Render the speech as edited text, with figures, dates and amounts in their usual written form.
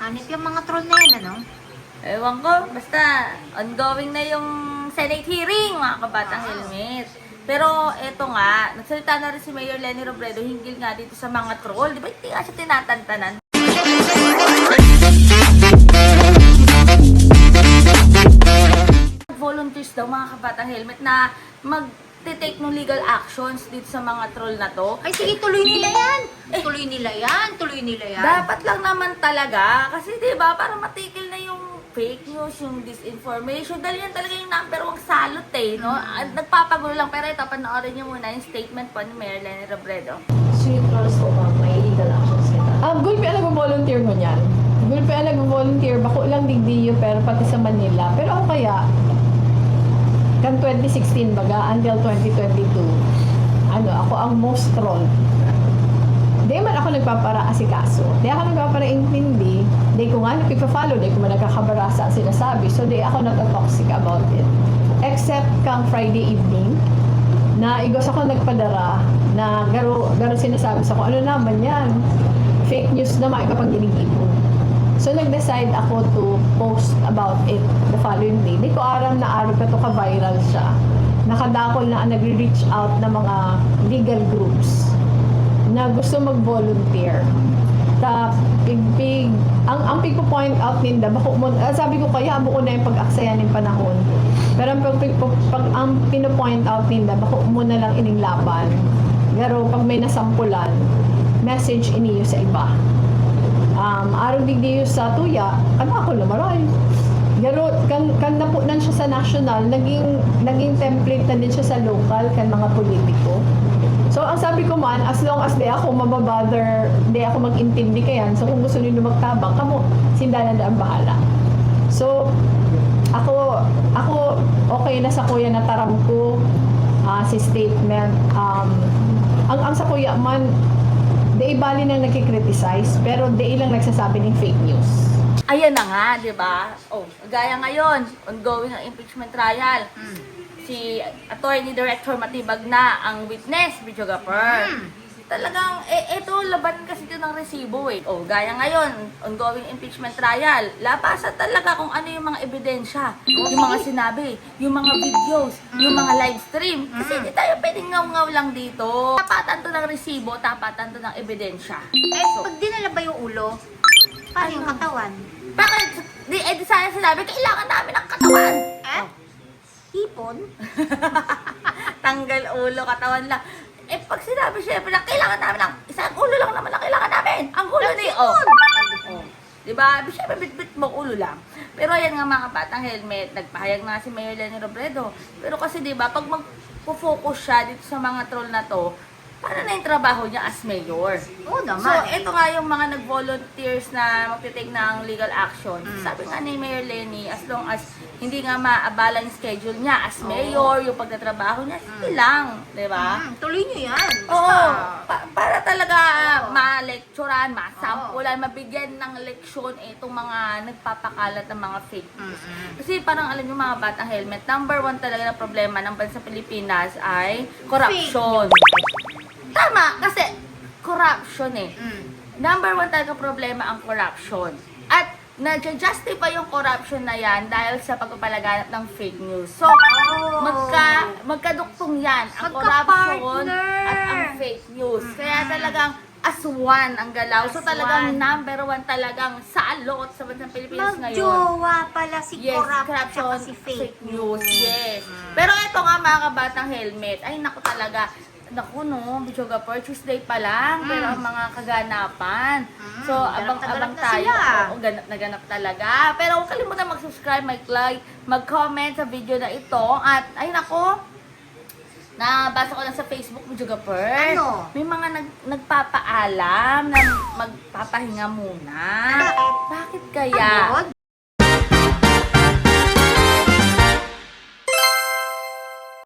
Hanip yung mga troll na yan, ano? Ewan ko, basta ongoing na yung Senate hearing, mga kabatang helmet. Pero eto nga, nagsalita na rin si Mayor Leni Robredo hinggil nga dito sa mga troll. Di ba hindi nga siya tinatantanan? Volunteers daw mga kabatang helmet na mag-take ng legal actions dito sa mga troll na to. Ay, sige, tuloy nila yan. Tuloy nila yan. Tuloy nila yan. Dapat lang naman talaga. Kasi diba, para matikil na yung fake news, yung disinformation. Dahil yan talaga yung number one salot eh. No? Nagpapagulo lang. Pero ito, panoorin niyo muna yung statement po ni Mayor Leni Robredo. Sweet trolls ko ba? May legal actions kita. Gulpi alam mo volunteer mo niyan. Gulpi alam mo volunteer. Bako lang digdi yun, pero pati sa Manila. Pero ako kaya, kan 2016 baga, until 2022, ako ang most troll. Di man ako nagpapara-asikaso. Di ako nagpapara-intindi. Di ko nga nagpipa-follow. Di ko man nagkakabarasa ang sinasabi. So, di ako nagka-toxic about it. Except kang Friday evening, na igos ako nagpadara, na garo sinasabi sa ko, ano naman yan? Fake news na makikapag-inigipon. So, nag-decide ako to post about it the following day. Di ko aram na araw pa to ka-viral siya. Nakadakol na nagre-reach out na mga legal groups na gusto mag-volunteer. Ang pig-point out ninda, sabi ko kaya, buko na yung pag-aksaya ng panahon. Pero ang pino-point out ninda, bako mo na lang ining laban. Pero pag may nasampulan, message iniyo sa iba. Araw digdi sa tuya, ako lumaray. Pero kan napunan siya sa national, naging template na din siya sa local kan mga politiko. So, ang sabi ko man, as long as di ako mababother, di ako mag-intindi kayan, so kung gusto niyo magtabang, kamo, sindalan na ang bahala. So, ako okay na sa kuya na taram ko, si statement. Ang sa kuya man, di bali nang nagkikriticize, pero di lang nagsasabi ng fake news. Ayan na nga, di ba? Oh, gaya ngayon, ongoing ang impeachment trial. Si Attorney Director Matibag na ang witness, videographer. Talagang, eto, laban kasi din ng resibo eh. Oh, gaya ngayon, ongoing impeachment trial. Labasan talaga kung ano yung mga ebidensya, yung mga sinabi, yung mga videos, yung mga live stream. Kasi hindi tayo pwedeng ngaw-ngaw lang dito. Tapatan to ng resibo, tapatan to ng ebidensya. Pag dinala ba yung ulo, paano yung katawan? Bakit? Di sana sinabi, kailangan namin ng katawan. Hipon? Tanggal ulo, katawan lang. Pag sinabi syempre na kailangan namin ng isang ulo lang naman ang kailangan namin. Ang ulo ni Diba? Syempre bit-bit mo ulo lang. Pero ayan nga mga batang helmet, nagpahayag na si Mayor Leni Robredo. Pero kasi diba, pag mag-focus siya dito sa mga troll na to, paano na yung trabaho niya as mayor? Oo naman. So, ito nga yung mga nag-volunteers na magtitake ng legal action. Sabi nga ni Mayor Leni, as long as hindi nga maabala yung schedule niya as mayor, yung pagtatrabaho niya, sige lang. Diba? Tuloy niyo yan. Oo. Para talaga ma-lecturean, masampulan, mabigyan ng leksyon itong mga nagpapakalat ng mga fake news. Kasi parang alam niyo mga batang helmet, number one talaga na problema ng bansa Pilipinas ay corruption. Tama, kasi corruption eh. Number one talaga problema ang corruption. At na-justify yung corruption na yan dahil sa pagpapalaganap ng fake news. So, magkaduktong yan, ang corruption at ang fake news. Kaya talagang as one ang galaw. So talagang number one talagang salot sa bansang Pilipinas ngayon. Magjowa pala si corruption at si fake news. Yes. Pero ito nga mga kabatang helmet, ay naku talaga, naku no, videographer, Tuesday pa lang, pero ang mga kaganapan. So, abang-abang tayo. Oo, ganap na ganap talaga. Pero huwag kalimutan mag-subscribe, mag-like, mag-comment sa video na ito. At, ay naku, nabasa ko lang sa Facebook, videographer. Ano? May mga nagpapaalam na magpapahinga muna. Bakit kaya? Agod?